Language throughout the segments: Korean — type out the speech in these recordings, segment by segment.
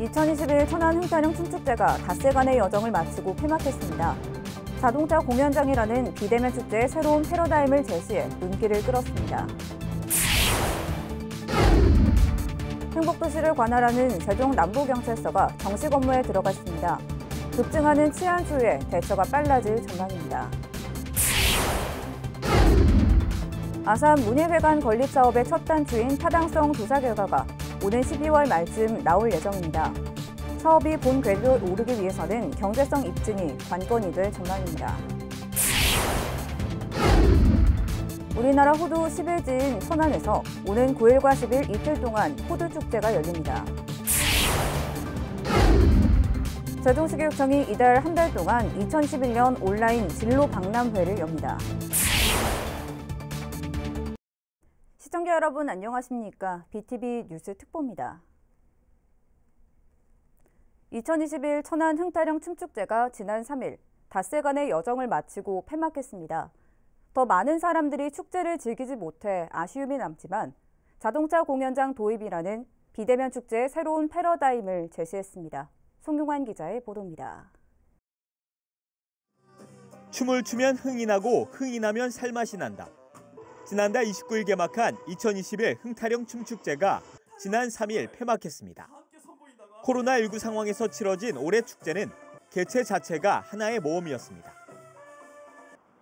2021 천안 흥타령 춤축제가 닷새간의 여정을 마치고 폐막했습니다. 자동차 공연장이라는 비대면 축제의 새로운 패러다임을 제시해 눈길을 끌었습니다. 행복도시를 관할하는 세종 남부경찰서가 정식 업무에 들어갔습니다. 급증하는 치안 수요에 대처가 빨라질 전망입니다. 아산 문예회관 건립 사업의 첫 단추인 타당성 조사 결과가 오는 12월 말쯤 나올 예정입니다. 사업이 본 궤도에 오르기 위해서는 경제성 입증이 관건이 될 전망입니다. 우리나라 호두 10일지인 천안에서 오는 9일과 10일 이틀 동안 호두 축제가 열립니다. 세종시교육청이 이달 한 달 동안 2011년 온라인 진로 박람회를 엽니다. 시청자 여러분 안녕하십니까? BTV 뉴스 특보입니다. 2021 천안 흥타령 춤축제가 지난 3일 닷새간의 여정을 마치고 폐막했습니다. 더 많은 사람들이 축제를 즐기지 못해 아쉬움이 남지만 자동차 공연장 도입이라는 비대면 축제의 새로운 패러다임을 제시했습니다. 송용환 기자의 보도입니다. 춤을 추면 흥이 나고 흥이 나면 살맛이 난다. 지난달 29일 개막한 2021 흥타령 춤축제가 지난 3일 폐막했습니다. 코로나19 상황에서 치러진 올해 축제는 개최 자체가 하나의 모험이었습니다.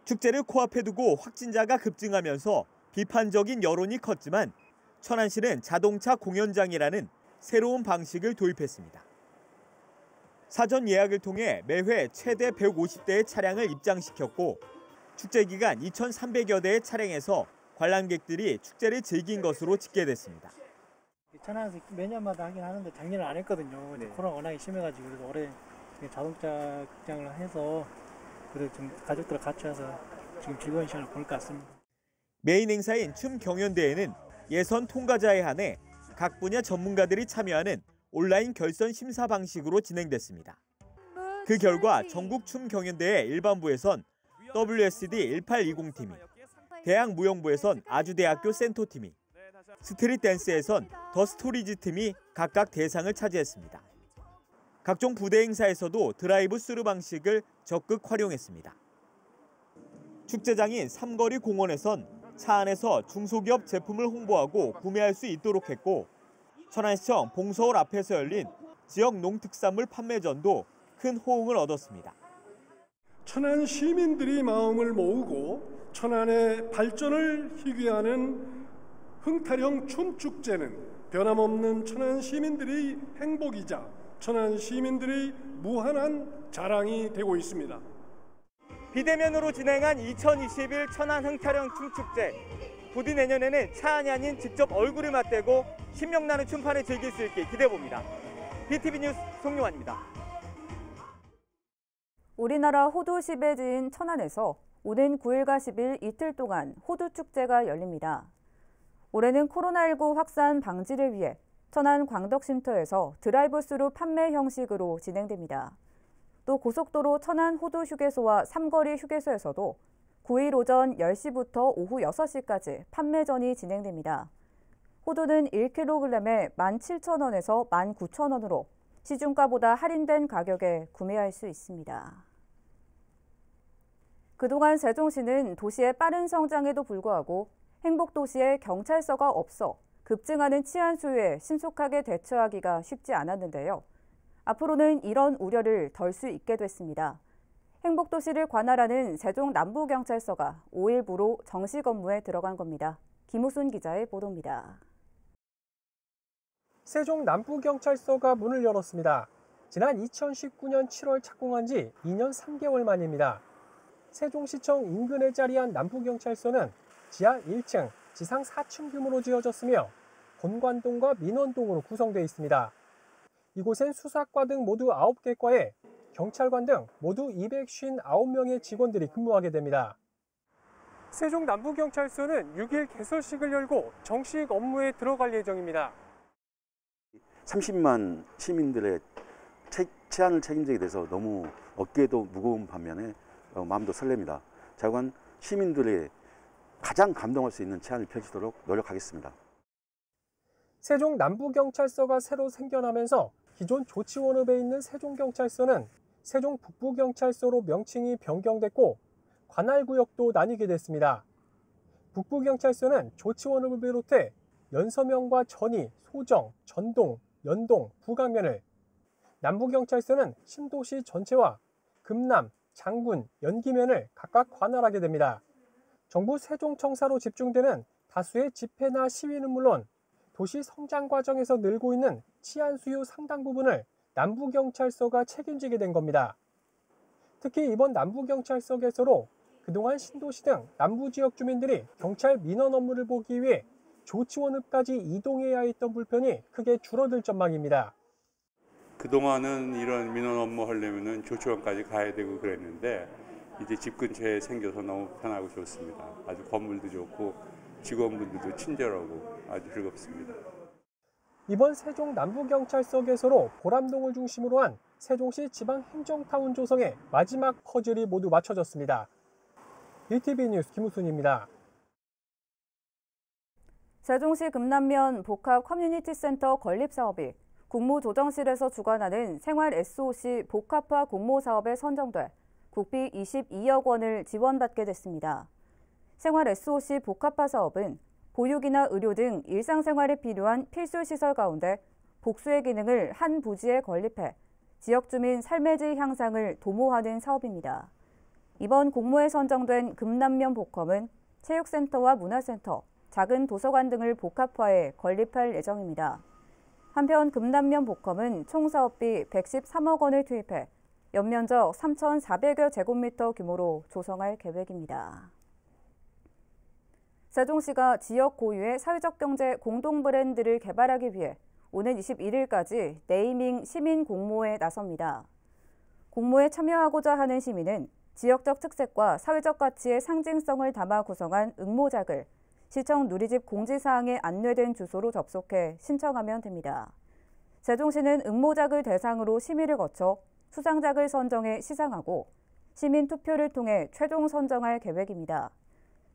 축제를 코앞에 두고 확진자가 급증하면서 비판적인 여론이 컸지만 천안시는 자동차 공연장이라는 새로운 방식을 도입했습니다. 사전 예약을 통해 매회 최대 150대의 차량을 입장시켰고 축제 기간 2,300여 대의 차량에서 관람객들이 축제를 즐긴 것으로 집계됐습니다. 천안에서 매년마다 하긴 하는데 작년에 안 했거든요. 네. 코로나 워낙에 심해가지고 그래서 올해 자동차 극장을 해서 그래도 좀 가족들 같이 와서 지금 즐거운 시간을 보낼 것 같습니다. 메인 행사인 춤 경연대회는 예선 통과자에 한해 각 분야 전문가들이 참여하는 온라인 결선 심사 방식으로 진행됐습니다. 그 결과 전국 춤 경연대회 일반부에선 WSD 1820팀이, 대학무용부에선 아주대학교 센터팀이, 스트릿 댄스에선 더 스토리즈 팀이 각각 대상을 차지했습니다. 각종 부대 행사에서도 드라이브 스루 방식을 적극 활용했습니다. 축제장인 삼거리 공원에선 차 안에서 중소기업 제품을 홍보하고 구매할 수 있도록 했고 천안시청 봉서울 앞에서 열린 지역 농특산물 판매전도 큰 호응을 얻었습니다. 천안 시민들이 마음을 모으고 천안의 발전을 희귀하는 흥타령 춤축제는 변함없는 천안 시민들의 행복이자 천안 시민들의 무한한 자랑이 되고 있습니다. 비대면으로 진행한 2021 천안 흥타령 춤축제. 부디 내년에는 차 안이 아닌 직접 얼굴을 맞대고 신명나는 춤판을 즐길 수 있게 기대해봅니다. BTV 뉴스 송용환입니다. 우리나라 호두 10일지인 천안에서 오는 9일과 10일 이틀 동안 호두 축제가 열립니다. 올해는 코로나19 확산 방지를 위해 천안 광덕쉼터에서 드라이브 스루 판매 형식으로 진행됩니다. 또 고속도로 천안 호두 휴게소와 삼거리 휴게소에서도 9일 오전 10시부터 오후 6시까지 판매전이 진행됩니다. 호두는 1kg에 17,000원에서 19,000원으로 시중가보다 할인된 가격에 구매할 수 있습니다. 그동안 세종시는 도시의 빠른 성장에도 불구하고 행복도시에 경찰서가 없어 급증하는 치안 수요에 신속하게 대처하기가 쉽지 않았는데요. 앞으로는 이런 우려를 덜 수 있게 됐습니다. 행복도시를 관할하는 세종 남부경찰서가 5일부로 정식 업무에 들어간 겁니다. 김우순 기자의 보도입니다. 세종 남부경찰서가 문을 열었습니다. 지난 2019년 7월 착공한 지 2년 3개월 만입니다. 세종시청 인근에 자리한 남부경찰서는 지하 1층, 지상 4층 규모로 지어졌으며 본관동과 민원동으로 구성되어 있습니다. 이곳엔 수사과 등 모두 9개 과에 경찰관 등 모두 259명의 직원들이 근무하게 됩니다. 세종 남부경찰서는 6일 개소식을 열고 정식 업무에 들어갈 예정입니다. 30만 시민들의 치안을 책임지게 돼서 너무 어깨도 무거운 반면에 마음도 설렙니다. 자관 시민들의 가장 감동할 수 있는 치안을 펼치도록 노력하겠습니다. 세종 남부경찰서가 새로 생겨나면서 기존 조치원읍에 있는 세종경찰서는 세종 북부경찰서로 명칭이 변경됐고 관할구역도 나뉘게 됐습니다. 북부경찰서는 조치원읍을 비롯해 연서면과 전이, 소정, 전동, 연동, 부강면을, 남부경찰서는 신도시 전체와 금남, 장군, 연기면을 각각 관할하게 됩니다. 정부 세종청사로 집중되는 다수의 집회나 시위는 물론 도시 성장 과정에서 늘고 있는 치안 수요 상당 부분을 남부경찰서가 책임지게 된 겁니다. 특히 이번 남부경찰서 개서로 그동안 신도시 등 남부지역 주민들이 경찰 민원 업무를 보기 위해 조치원읍까지 이동해야 했던 불편이 크게 줄어들 전망입니다. 그동안은 이런 민원 업무 하려면 조치원까지 가야 되고 그랬는데 이제 집 근처에 생겨서 너무 편하고 좋습니다. 아주 건물도 좋고 직원분들도 친절하고 아주 즐겁습니다. 이번 세종 남부경찰서 개서로 보람동을 중심으로 한 세종시 지방행정타운 조성의 마지막 퍼즐이 모두 맞춰졌습니다. BTV 뉴스 김우순입니다. 세종시 금남면 복합 커뮤니티 센터 건립 사업이 국무조정실에서 주관하는 생활 SOC 복합화 공모 사업에 선정돼 국비 22억 원을 지원받게 됐습니다. 생활 SOC 복합화 사업은 보육이나 의료 등 일상생활에 필요한 필수 시설 가운데 복수의 기능을 한 부지에 건립해 지역 주민 삶의 질 향상을 도모하는 사업입니다. 이번 공모에 선정된 금남면 복컴은 체육센터와 문화센터, 작은 도서관 등을 복합화해 건립할 예정입니다. 한편 금남면 복컴은 총 사업비 113억 원을 투입해 연면적 3,400여 제곱미터 규모로 조성할 계획입니다. 세종시가 지역 고유의 사회적 경제 공동 브랜드를 개발하기 위해 오는 21일까지 네이밍 시민 공모에 나섭니다. 공모에 참여하고자 하는 시민은 지역적 특색과 사회적 가치의 상징성을 담아 구성한 응모작을 시청 누리집 공지사항에 안내된 주소로 접속해 신청하면 됩니다. 세종시는 응모작을 대상으로 심의를 거쳐 수상작을 선정해 시상하고 시민 투표를 통해 최종 선정할 계획입니다.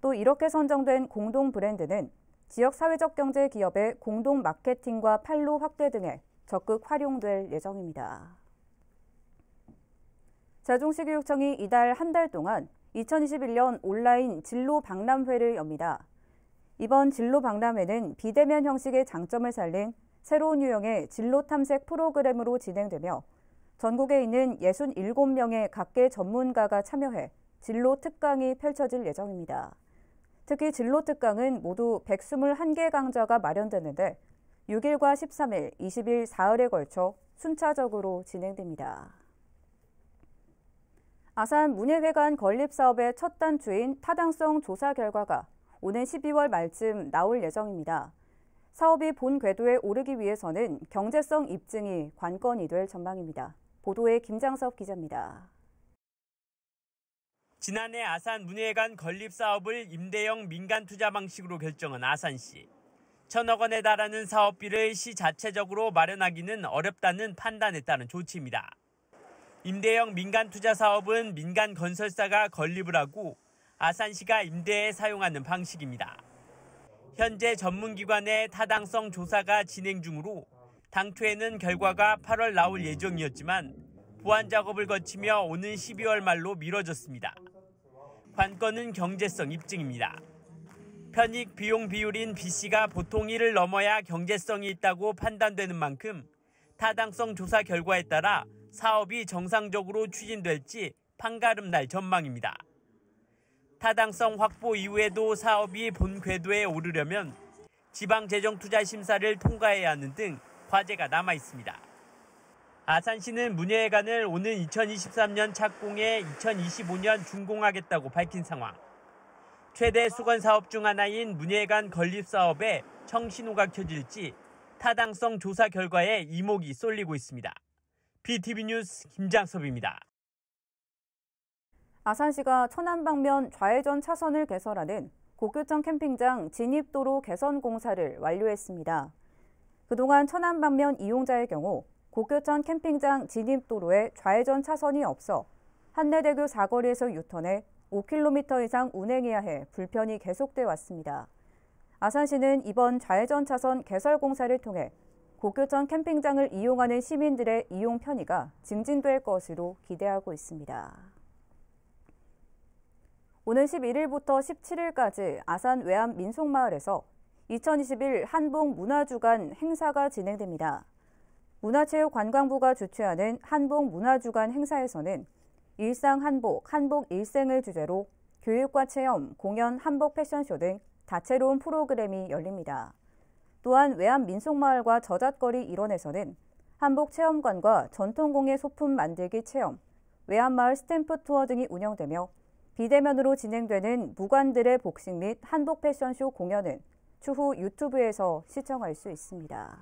또 이렇게 선정된 공동 브랜드는 지역 사회적 경제 기업의 공동 마케팅과 판로 확대 등에 적극 활용될 예정입니다. 세종시 교육청이 이달 한 달 동안 2021년 온라인 진로 박람회를 엽니다. 이번 진로 박람회는 비대면 형식의 장점을 살린 새로운 유형의 진로 탐색 프로그램으로 진행되며 전국에 있는 67명의 각계 전문가가 참여해 진로 특강이 펼쳐질 예정입니다. 특히 진로 특강은 모두 121개 강좌가 마련되는데 6일과 13일, 20일, 사흘에 걸쳐 순차적으로 진행됩니다. 아산 문예회관 건립 사업의 첫 단추인 타당성 조사 결과가 오는 12월 말쯤 나올 예정입니다. 사업이 본 궤도에 오르기 위해서는 경제성 입증이 관건이 될 전망입니다. 보도에 김장섭 기자입니다. 지난해 아산 문예회관 건립 사업을 임대형 민간 투자 방식으로 결정한 아산시. 1,000억 원에 달하는 사업비를 시 자체적으로 마련하기는 어렵다는 판단에 따른 조치입니다. 임대형 민간 투자 사업은 민간 건설사가 건립을 하고 아산시가 임대에 사용하는 방식입니다. 현재 전문기관의 타당성 조사가 진행 중으로 당초에는 결과가 8월 나올 예정이었지만 보완 작업을 거치며 오는 12월 말로 미뤄졌습니다. 관건은 경제성 입증입니다. 편익 비용 비율인 BC가 보통 1을 넘어야 경제성이 있다고 판단되는 만큼 타당성 조사 결과에 따라 사업이 정상적으로 추진될지 판가름 날 전망입니다. 타당성 확보 이후에도 사업이 본 궤도에 오르려면 지방재정투자심사를 통과해야 하는 등 과제가 남아 있습니다. 아산시는 문예회관을 오는 2023년 착공해 2025년 준공하겠다고 밝힌 상황. 최대 수건 사업 중 하나인 문예회관 건립 사업에 청신호가 켜질지 타당성 조사 결과에 이목이 쏠리고 있습니다. BTV 뉴스 김장섭입니다. 아산시가 천안 방면 좌회전 차선을 개설하는 곡교천 캠핑장 진입도로 개선 공사를 완료했습니다. 그동안 천안 방면 이용자의 경우 곡교천 캠핑장 진입도로에 좌회전 차선이 없어 한내대교 사거리에서 유턴해 5km 이상 운행해야 해 불편이 계속돼 왔습니다. 아산시는 이번 좌회전 차선 개설 공사를 통해 복교천 캠핑장을 이용하는 시민들의 이용 편의가 증진될 것으로 기대하고 있습니다. 오는 11일부터 17일까지 아산 외암 민속마을에서 2021 한복 문화주간 행사가 진행됩니다. 문화체육관광부가 주최하는 한복 문화주간 행사에서는 일상 한복, 한복 일생을 주제로 교육과 체험, 공연, 한복 패션쇼 등 다채로운 프로그램이 열립니다. 또한 외암 민속마을과 저잣거리 일원에서는 한복 체험관과 전통공예 소품 만들기 체험, 외암마을 스탬프 투어 등이 운영되며 비대면으로 진행되는 무관들의 복식 및 한복 패션쇼 공연은 추후 유튜브에서 시청할 수 있습니다.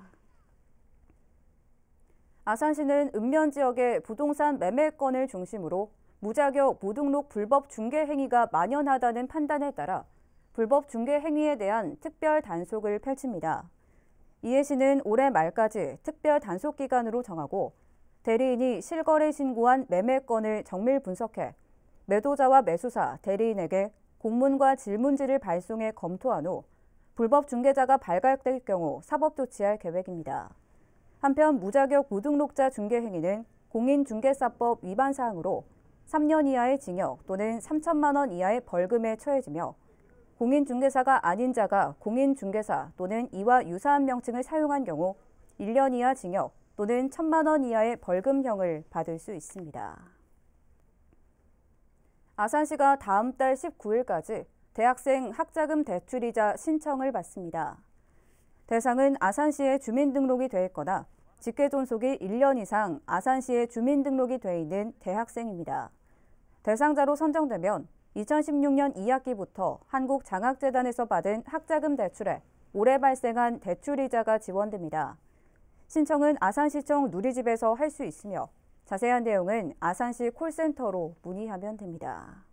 아산시는 읍면 지역의 부동산 매매건을 중심으로 무자격 무등록 불법 중개 행위가 만연하다는 판단에 따라 불법 중개 행위에 대한 특별 단속을 펼칩니다. 이에 시는 올해 말까지 특별 단속 기간으로 정하고 대리인이 실거래 신고한 매매건을 정밀 분석해 매도자와 매수사, 대리인에게 공문과 질문지를 발송해 검토한 후 불법 중개자가 발각될 경우 사법 조치할 계획입니다. 한편 무자격 무등록자 중개 행위는 공인중개사법 위반 사항으로 3년 이하의 징역 또는 3천만 원 이하의 벌금에 처해지며 공인중개사가 아닌 자가 공인중개사 또는 이와 유사한 명칭을 사용한 경우 1년 이하 징역 또는 1천만 원 이하의 벌금형을 받을 수 있습니다. 아산시가 다음 달 19일까지 대학생 학자금 대출이자 신청을 받습니다. 대상은 아산시에 주민등록이 돼 있거나 직계존속이 1년 이상 아산시에 주민등록이 돼 있는 대학생입니다. 대상자로 선정되면 2016년 2학기부터 한국장학재단에서 받은 학자금 대출에 올해 발생한 대출이자가 지원됩니다. 신청은 아산시청 누리집에서 할 수 있으며 자세한 내용은 아산시 콜센터로 문의하면 됩니다.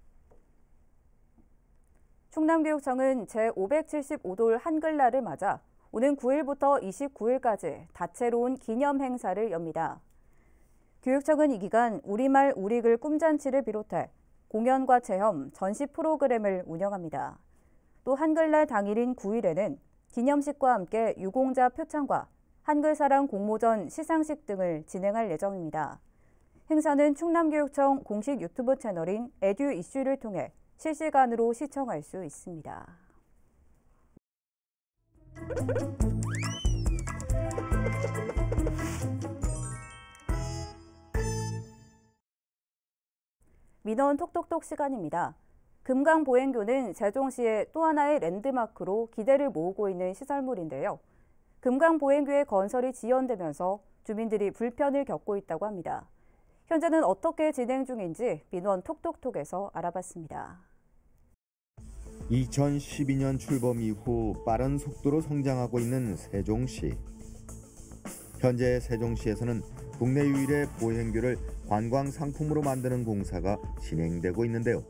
충남교육청은 제575돌 한글날을 맞아 오는 9일부터 29일까지 다채로운 기념 행사를 엽니다. 교육청은 이 기간 우리말 우리글 꿈잔치를 비롯해 공연과 체험, 전시 프로그램을 운영합니다. 또 한글날 당일인 9일에는 기념식과 함께 유공자 표창과 한글사랑 공모전 시상식 등을 진행할 예정입니다. 행사는 충남교육청 공식 유튜브 채널인 에듀 이슈를 통해 실시간으로 시청할 수 있습니다. 민원 톡톡톡 시간입니다. 금강보행교는 세종시의 또 하나의 랜드마크로 기대를 모으고 있는 시설물인데요. 금강보행교의 건설이 지연되면서 주민들이 불편을 겪고 있다고 합니다. 현재는 어떻게 진행 중인지 민원 톡톡톡에서 알아봤습니다. 2012년 출범 이후 빠른 속도로 성장하고 있는 세종시. 현재 세종시에서는 국내 유일의 보행교를 관광 상품으로 만드는 공사가 진행되고 있는데요.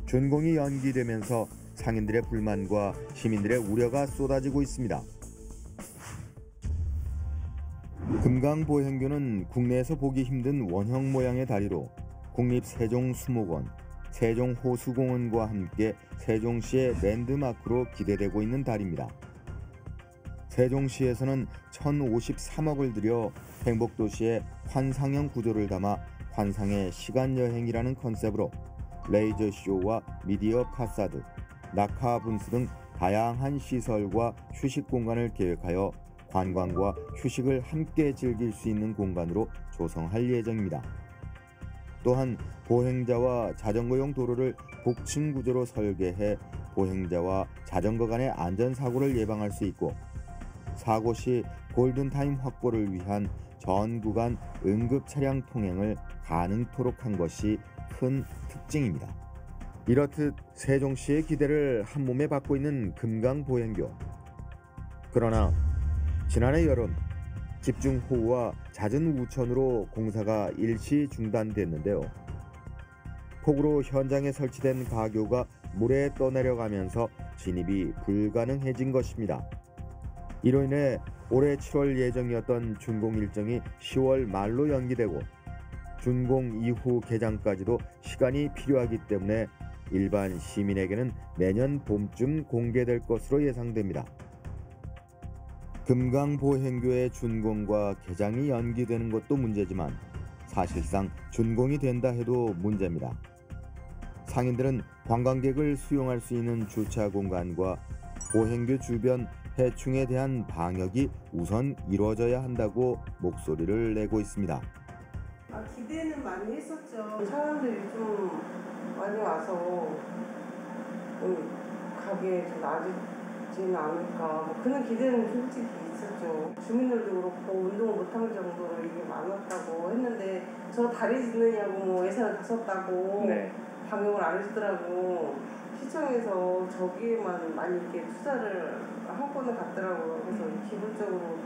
준공이 연기되면서 상인들의 불만과 시민들의 우려가 쏟아지고 있습니다. 금강보행교는 국내에서 보기 힘든 원형 모양의 다리로 국립세종수목원, 세종호수공원과 함께 세종시의 랜드마크로 기대되고 있는 다리입니다. 세종시에서는 1,053억을 들여 행복도시의 환상형 구조를 담아 환상의 시간여행이라는 컨셉으로 레이저쇼와 미디어 파사드, 낙하 분수 등 다양한 시설과 휴식 공간을 계획하여 관광과 휴식을 함께 즐길 수 있는 공간으로 조성할 예정입니다. 또한 보행자와 자전거용 도로를 복층 구조로 설계해 보행자와 자전거 간의 안전사고를 예방할 수 있고 사고 시 골든타임 확보를 위한 전 구간 응급 차량 통행을 가능토록 한 것이 큰 특징입니다. 이렇듯 세종시의 기대를 한몸에 받고 있는 금강보행교. 그러나 지난해 여름 집중호우와 잦은 우천으로 공사가 일시 중단됐는데요. 폭우로 현장에 설치된 가교가 물에 떠내려가면서 진입이 불가능해진 것입니다. 이로 인해 올해 7월 예정이었던 준공 일정이 10월 말로 연기되고 준공 이후 개장까지도 시간이 필요하기 때문에 일반 시민에게는 내년 봄쯤 공개될 것으로 예상됩니다. 금강보행교의 준공과 개장이 연기되는 것도 문제지만 사실상 준공이 된다 해도 문제입니다. 상인들은 관광객을 수용할 수 있는 주차 공간과 보행교 주변 해충에 대한 방역이 우선 이루어져야 한다고 목소리를 내고 있습니다. 기대는 많이 했었죠. 사람들이 좀 많이 와서 가게에 좀 나아지지는 않을까 그런 기대는 솔직히 있었죠. 주민들도 그렇고 운동을 못할 정도로 이게 많았다고 했는데 저 다리 짓느냐고 뭐 예산을 다 썼다고 방역을 안 해주더라고. 시청에서 저기에만 많이 이렇게 투자를 한 건을 갔더라고요. 그래서 기본적으로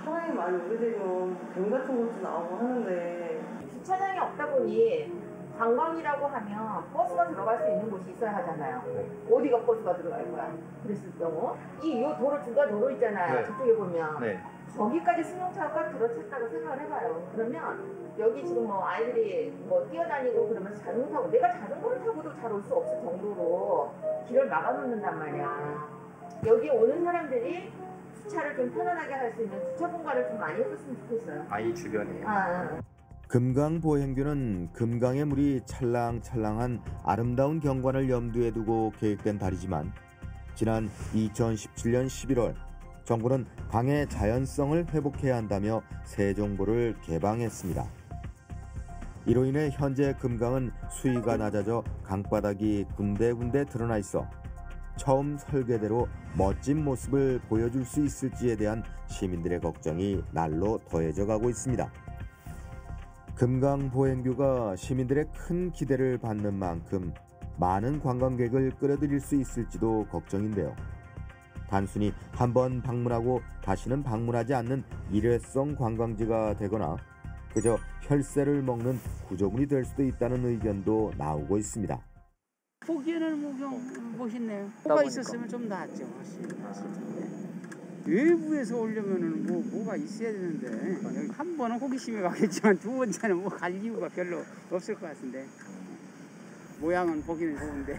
사람이 많이 오게 되면 뱀 같은 것도 나오고 하는데 주차장이 없다 보니 관광이라고 하면 버스가 들어갈 수 있는 곳이 있어야 하잖아요. 어디가 버스가 들어갈 거야? 그랬을 경우 요 도로 중간 도로 있잖아요. 저쪽에 보면 거기까지 승용차가 들어찼다고 생각을 해봐요. 그러면 여기 지금 뭐 아이들이 뭐 뛰어다니고 그러면서 자전거 타고 내가 자전거를 타고도 잘 올 수 없을 정도로 길을 막아놓는단 말이야. 여기 오는 사람들이 주차를 좀 편안하게 할 수 있는 주차 공간을 좀 많이 해줬으면 좋겠어요. 이 주변에. 금강보행교는 금강의 물이 찰랑찰랑한 아름다운 경관을 염두에 두고 계획된 다리지만 지난 2017년 11월 정부는 강의 자연성을 회복해야 한다며 세종보를 개방했습니다. 이로 인해 현재 금강은 수위가 낮아져 강바닥이 군데군데 드러나 있어 처음 설계대로 멋진 모습을 보여줄 수 있을지에 대한 시민들의 걱정이 날로 더해져 가고 있습니다. 금강보행교가 시민들의 큰 기대를 받는 만큼 많은 관광객을 끌어들일 수 있을지도 걱정인데요. 단순히 한번 방문하고 다시는 방문하지 않는 일회성 관광지가 되거나 그저 혈세를 먹는 구조물이 될 수도 있다는 의견도 나오고 있습니다. 보기에는 멋있네요. 뭐가 있었으면 좀 낫죠. 외부에서 오려면은 뭐가 있어야 되는데 한 번은 호기심이 가겠지만 두 번째는 뭐 갈 이유가 별로 없을 것 같은데 모양은 보기는 좋은데.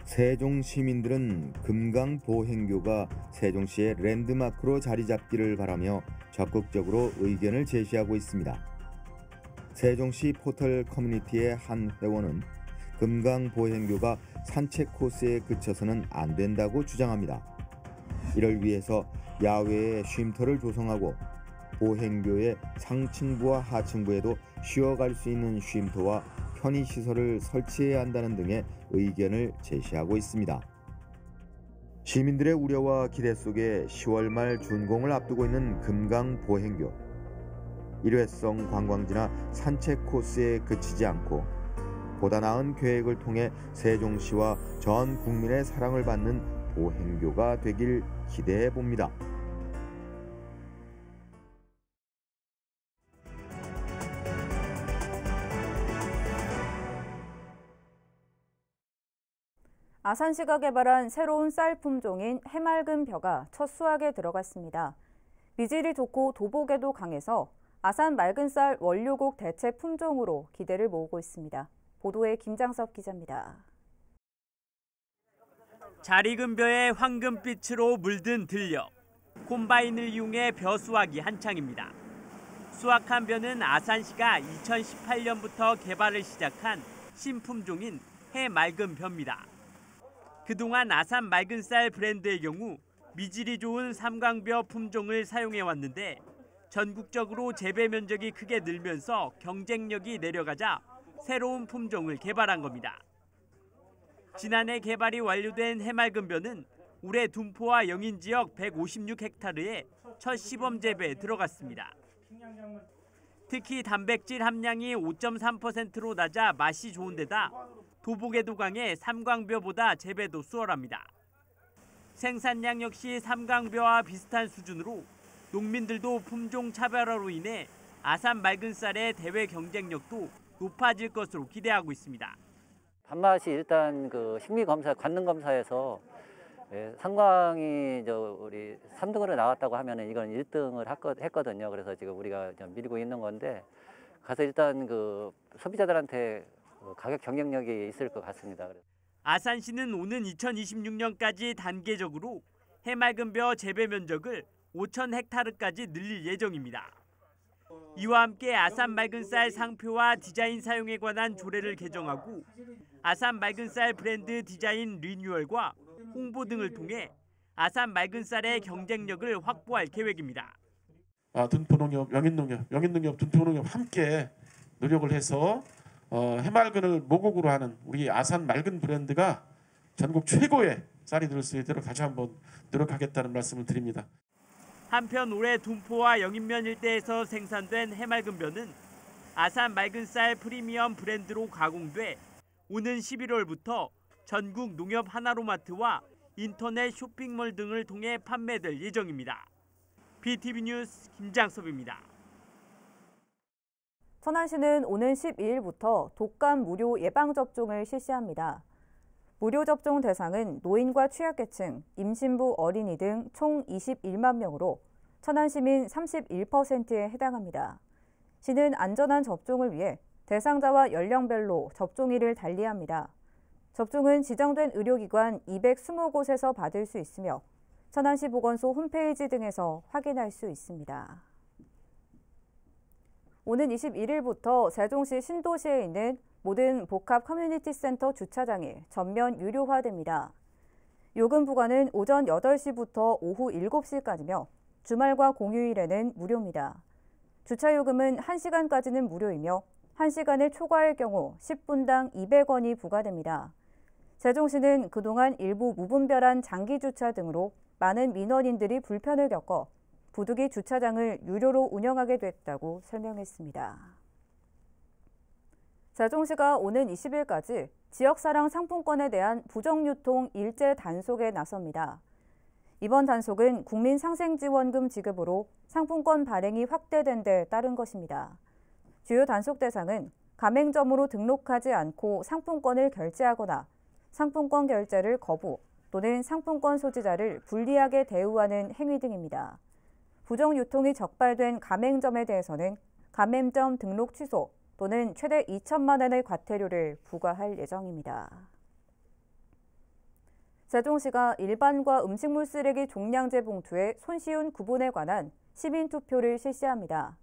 세종 시민들은 금강보행교가 세종시의 랜드마크로 자리 잡기를 바라며 적극적으로 의견을 제시하고 있습니다. 세종시 포털 커뮤니티의 한 회원은 금강보행교가 산책 코스에 그쳐서는 안 된다고 주장합니다. 이를 위해서 야외에 쉼터를 조성하고 보행교의 상층부와 하층부에도 쉬어갈 수 있는 쉼터와 편의시설을 설치해야 한다는 등의 의견을 제시하고 있습니다. 시민들의 우려와 기대 속에 10월 말 준공을 앞두고 있는 금강보행교. 일회성 관광지나 산책 코스에 그치지 않고 보다 나은 계획을 통해 세종시와 전 국민의 사랑을 받는 보행교가 되길 기대해 봅니다. 아산시가 개발한 새로운 쌀 품종인 해맑은 벼가 첫 수확에 들어갔습니다. 미질이 좋고 도복에도 강해서 아산 맑은 쌀 원료곡 대체 품종으로 기대를 모으고 있습니다. 보도에 김장섭 기자입니다. 잘 익은 벼에 황금빛으로 물든 들녘. 콤바인을 이용해 벼 수확이 한창입니다. 수확한 벼는 아산시가 2018년부터 개발을 시작한 신품종인 해맑은 벼입니다. 그동안 아산 맑은 쌀 브랜드의 경우 미질이 좋은 삼광벼 품종을 사용해왔는데 전국적으로 재배 면적이 크게 늘면서 경쟁력이 내려가자 새로운 품종을 개발한 겁니다. 지난해 개발이 완료된 해맑은 벼는 올해 둔포와 영인 지역 156헥타르에 첫 시범 재배에 들어갔습니다. 특히 단백질 함량이 5.3%로 낮아 맛이 좋은 데다 도복에도 강해 삼광벼보다 재배도 수월합니다. 생산량 역시 삼광벼와 비슷한 수준으로 농민들도 품종 차별화로 인해 아산 맑은 쌀의 대외 경쟁력도 높아질 것으로 기대하고 있습니다. 단맛이 일단 그 식미 검사, 관능 검사에서 삼광이 우리 3등으로 나왔다고 하면은 이건 1등을 했거든요. 그래서 지금 우리가 밀고 있는 건데 가서 일단 그 소비자들한테 가격 경쟁력이 있을 것 같습니다. 아산시는 오는 2026년까지 단계적으로 해맑은벼 재배 면적을 5,000헥타르까지 늘릴 예정입니다. 이와 함께 아산 맑은쌀 상표와 디자인 사용에 관한 조례를 개정하고 아산 맑은쌀 브랜드 디자인 리뉴얼과 홍보 등을 통해 아산 맑은쌀의 경쟁력을 확보할 계획입니다. 둔포농협, 영인농협, 둔포농협 함께 노력을 해서 해맑은을 모국으로 하는 우리 아산 맑은 브랜드가 전국 최고의 쌀이 될 수 있도록 다시 한번 노력하겠다는 말씀을 드립니다. 한편 올해 둔포와 영인면 일대에서 생산된 해맑은 벼는 아산 맑은쌀 프리미엄 브랜드로 가공돼 오는 11월부터 전국 농협 하나로마트와 인터넷 쇼핑몰 등을 통해 판매될 예정입니다. BTV 뉴스 김장섭입니다. 천안시는 오는 12일부터 독감 무료 예방접종을 실시합니다. 무료 접종 대상은 노인과 취약계층, 임신부 어린이 등 총 21만 명으로 천안 시민 31%에 해당합니다. 시는 안전한 접종을 위해 대상자와 연령별로 접종일을 달리합니다. 접종은 지정된 의료기관 220곳에서 받을 수 있으며 천안시 보건소 홈페이지 등에서 확인할 수 있습니다. 오는 21일부터 세종시 신도시에 있는 모든 복합 커뮤니티 센터 주차장이 전면 유료화됩니다. 요금 부과는 오전 8시부터 오후 7시까지며 주말과 공휴일에는 무료입니다. 주차요금은 1시간까지는 무료이며 1시간을 초과할 경우 10분당 200원이 부과됩니다. 세종시는 그동안 일부 무분별한 장기주차 등으로 많은 민원인들이 불편을 겪어 부득이 주차장을 유료로 운영하게 됐다고 설명했습니다. 세종시가 오는 20일까지 지역사랑 상품권에 대한 부정유통 일제 단속에 나섭니다. 이번 단속은 국민상생지원금 지급으로 상품권 발행이 확대된 데 따른 것입니다. 주요 단속 대상은 가맹점으로 등록하지 않고 상품권을 결제하거나 상품권 결제를 거부 또는 상품권 소지자를 불리하게 대우하는 행위 등입니다. 부정유통이 적발된 가맹점에 대해서는 가맹점 등록 취소 또는 최대 2천만 원의 과태료를 부과할 예정입니다. 세종시가 일반과 음식물 쓰레기 종량제 봉투의 손쉬운 구분에 관한 시민투표를 실시합니다.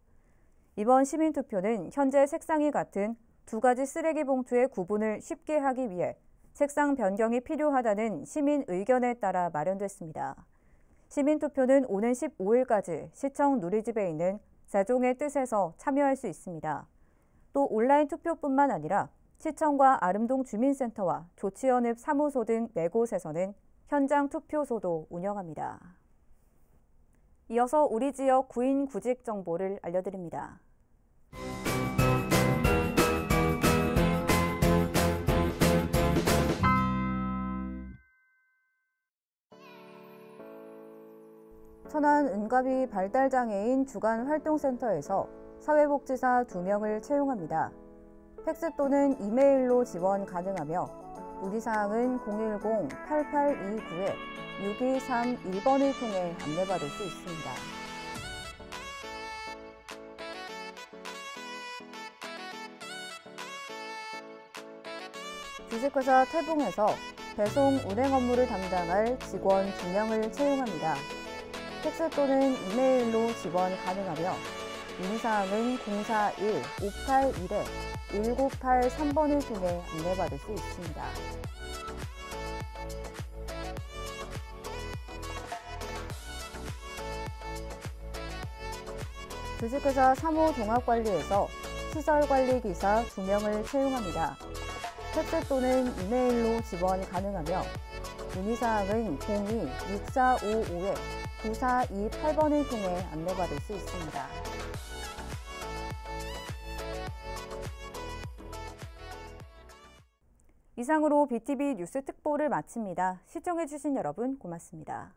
이번 시민투표는 현재 색상이 같은 두 가지 쓰레기 봉투의 구분을 쉽게 하기 위해 색상 변경이 필요하다는 시민 의견에 따라 마련됐습니다. 시민투표는 오는 15일까지 시청 누리집에 있는 세종의 뜻에서 참여할 수 있습니다. 또 온라인 투표뿐만 아니라 시청과 아름동 주민센터와 조치연읍 사무소 등 4곳에서는 현장 투표소도 운영합니다. 이어서 우리 지역 구인 구직 정보를 알려드립니다. 천안 은가비 발달장애인 주간활동센터에서 사회복지사 2명을 채용합니다. 팩스 또는 이메일로 지원 가능하며 문의사항은 010-8829-6231번을 통해 안내받을 수 있습니다. 주식회사 태봉에서 배송 운행 업무를 담당할 직원 2명을 채용합니다. 팩스 또는 이메일로 지원 가능하며 문의사항은 041-581-1983번을 통해 안내받을 수 있습니다. 주식회사 3호 종합관리에서 시설관리기사 2명을 채용합니다. 팩스 또는 이메일로 지원 가능하며 문의사항은 02-6455-9428번을 통해 안내받을 수 있습니다. 이상으로 BTV 뉴스 특보를 마칩니다. 시청해주신 여러분 고맙습니다.